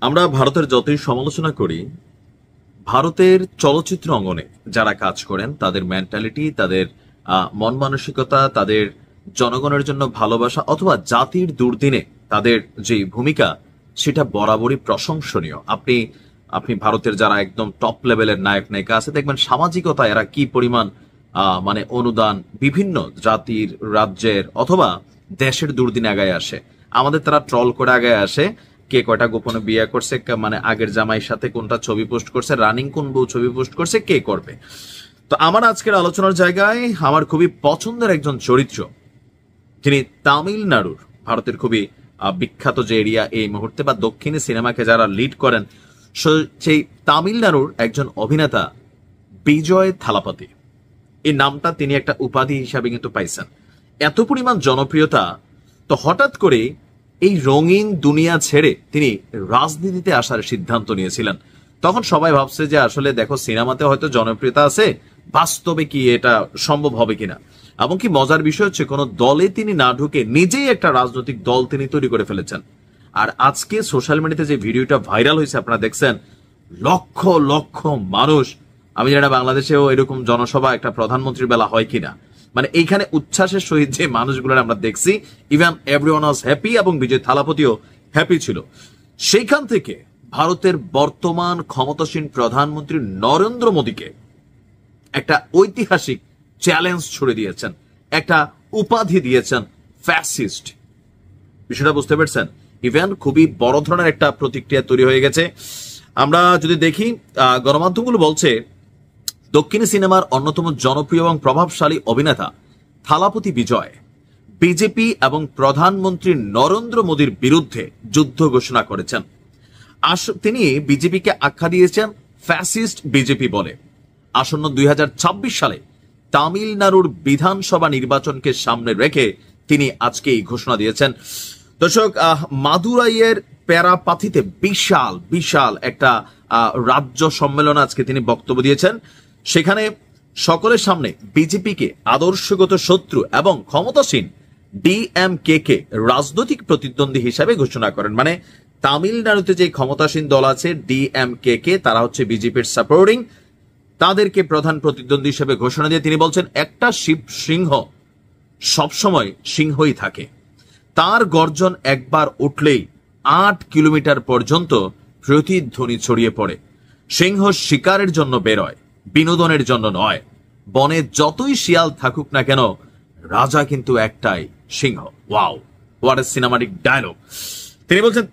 আমরা ভারতের যতই সমালোচনা করি, ভারতের চলচ্চিত্র অঙ্গনে যারা কাজ করেন তাদের মেন্টালিটি, তাদের মন মানসিকতা, তাদের জনগণের জন্য ভালোবাসা অথবা জাতির দুর্দিনে তাদের যে ভূমিকা, সেটা বরাবরই প্রশংসনীয়। আপনি আপনি ভারতের যারা একদম টপ লেভেলের নায়ক নায়িকা আছে, দেখবেন সামাজিকতা এরা কি পরিমাণ মানে অনুদান বিভিন্ন জাতির, রাজ্যের অথবা দেশের দুর্দিনে আগায় আসে। আমাদের তারা ট্রল করে আগায় আসে কে কয়টা গোপনে বিয়ে করছে, মানে আগের জামাইয়ের সাথে কোনটা ছবি পোস্ট করছে, রানিং কোন বউ ছবি পোস্ট করছে, কে করবে। তো আমার আজকের আলোচনার জায়গায় আমার খুবই পছন্দের একজন চরিত্র, যিনি তামিলনাড়ুর, ভারতের খুবই বিখ্যাত যে এরিয়া এই মুহূর্তে বা দক্ষিণে সিনেমাকে যারা লিড করেন, সেই তামিলনাড়ুর একজন অভিনেতা বিজয় থালাপতি। এই নামটা তিনি একটা উপাধি হিসাবে কিন্তু পাইছেন। এত পরিমাণ জনপ্রিয়তা, তো হঠাৎ করে এই রঙিন দুনিয়া ছেড়ে তিনি রাজনীতিতে আসার সিদ্ধান্ত নিয়েছিলেন। তখন সবাই ভাবছে যে আসলে দেখো, সিনেমাতে হয়তো জনপ্রিয়তা আছে, বাস্তবে কি এটা সম্ভব হবে কিনা। এমনকি মজার বিষয় হচ্ছে, কোন দলে তিনি না ঢুকে নিজেই একটা রাজনৈতিক দল তিনি তৈরি করে ফেলেছেন। আর আজকে সোশ্যাল মিডিয়াতে যে ভিডিওটা ভাইরাল হয়েছে আপনারা দেখছেন, লক্ষ লক্ষ মানুষ, আমি জানি না বাংলাদেশেও এরকম জনসভা একটা প্রধানমন্ত্রীর বেলা হয় কিনা, মানে এইখানে উচ্ছ্বাসের সহিত যে মানুষগুলো আমরা দেখছি, ইভেন এভরিওয়ান ওয়াজ হ্যাপি, এবং বিজয় থালাপতিও হ্যাপি ছিল। সেইখান থেকে ভারতের বর্তমান ক্ষমতাসীন প্রধানমন্ত্রী নরেন্দ্র মোদীকে একটা ঐতিহাসিক চ্যালেঞ্জ ছুড়ে দিয়েছেন, একটা উপাধি দিয়েছেন ফ্যাসিস্ট। বিষয়টা বুঝতে পারছেন? ইভেন খুবই বড় ধরনের একটা প্রতিক্রিয়া তৈরি হয়ে গেছে। আমরা যদি দেখি, গণমাধ্যমগুলো বলছে দক্ষিণী সিনেমার অন্যতম জনপ্রিয় এবং প্রভাবশালী অভিনেতা থালাপতি বিজয় বিজেপি এবং প্রধানমন্ত্রী নরেন্দ্র মোদীর বিরুদ্ধে যুদ্ধ ঘোষণা করেছেন। তিনি বিজেপিকে আখ্যা দিয়েছেন ফ্যাসিস্ট বিজেপি বলে। আসন্ন 2026 সালে তামিলনাড়ুর বিধানসভা নির্বাচনকে সামনে রেখে তিনি আজকে এই ঘোষণা দিয়েছেন। দর্শক, মাদুরাইয়ের প্যারাপাথিতে বিশাল বিশাল একটা রাজ্য সম্মেলন আজকে তিনি বক্তব্য দিয়েছেন। সেখানে সকলের সামনে বিজেপিকে আদর্শগত শত্রু এবং ক্ষমতাসীন ডিএমকে কে রাজনৈতিক প্রতিদ্বন্দ্বী হিসাবে ঘোষণা করেন। মানে তামিলনাড়ুতে যে ক্ষমতাসীন দল আছে ডিএমকে কে, তারা হচ্ছে বিজেপির সাপোর্টিং, তাদেরকে প্রধান প্রতিদ্বন্দ্বী হিসেবে ঘোষণা দিয়ে তিনি বলছেন, একটা শিব সিংহ সবসময় সিংহই থাকে, তার গর্জন একবার উঠলেই 8 কিলোমিটার পর্যন্ত প্রতিধ্বনি ছড়িয়ে পড়ে। সিংহ শিকারের জন্য বেরোয়, বিনোদনের জন্য নয়। বনে যতই শিয়াল থাকুক না কেন, রাজা কিন্তু একটাই, সিংহ। Wow, what a cinematic dialogue. তিনি বলছেন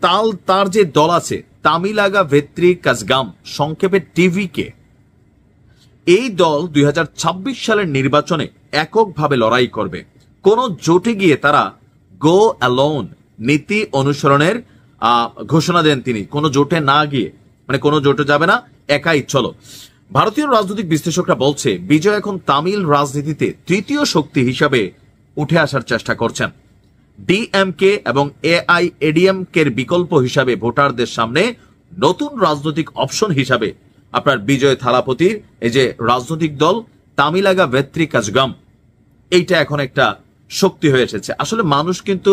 তার যে দল আছে তামিলাগা ভেত্রি কাজগাম, সংক্ষেপে টিভিকে, এই দল 2026 সালের নির্বাচনে এককভাবে লড়াই করবে। কোন জোটে গিয়ে তারা গো অ্যালোন নীতি অনুসরণের ঘোষণা দেন তিনি। কোন জোটে না গিয়ে, মানে কোন জোটে যাবে না, একাই চলো। ভারতীয় রাজনৈতিক বিশ্লেষকরা বলছে বিজয় এখন তামিল রাজনীতিতে তৃতীয় শক্তি হিসাবে উঠে আসার চেষ্টা করছেন। ডিএমকে এবং এআইএডিএমকে এর বিকল্প হিসাবে ভোটারদের সামনে নতুন রাজনৈতিক অপশন হিসাবে আপনার বিজয় থালাপতির এই যে রাজনৈতিক দল তামিলাগা ভেত্রি কাজগাম, এইটা এখন একটা শক্তি হয়ে এসেছে। আসলে মানুষ কিন্তু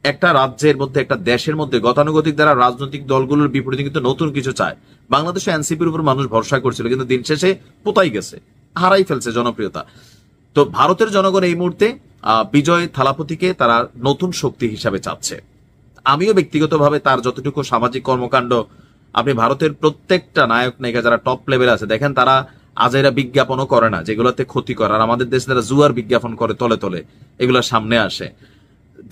একটা রাজ্যের মধ্যে, একটা দেশের মধ্যে গতানুগতিক দ্বারা রাজনৈতিক দলগুলোর বিপরীতে কিন্তু নতুন কিছু চায়। বাংলাদেশে এনসিপির উপর মানুষ ভরসা করছিল, কিন্তু দিন শেষে পোতাই গেছে, হারাই ফেলছে জনপ্রিয়তা। তো ভারতের জনগণ এই মুহূর্তে বিজয় থালাপতিকে তারা নতুন শক্তি হিসাবে চাচ্ছে। আমিও ব্যক্তিগতভাবে তার যতটুকু সামাজিক কর্মকাণ্ড, আপনি ভারতের প্রত্যেকটা নায়ক নায়িকা যারা টপ লেভেল আছে দেখেন, তারা আজেরা বিজ্ঞাপনও করে না যেগুলোতে ক্ষতি করে। আর আমাদের দেশে তারা জুয়ার বিজ্ঞাপন করে তলে তলে, এগুলো সামনে আসে।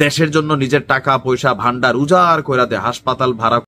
দেশের জন্য নিজের টাকা পয়সা ভান্ডার উজাড় করে দেয়, হাসপাতাল ভাড়া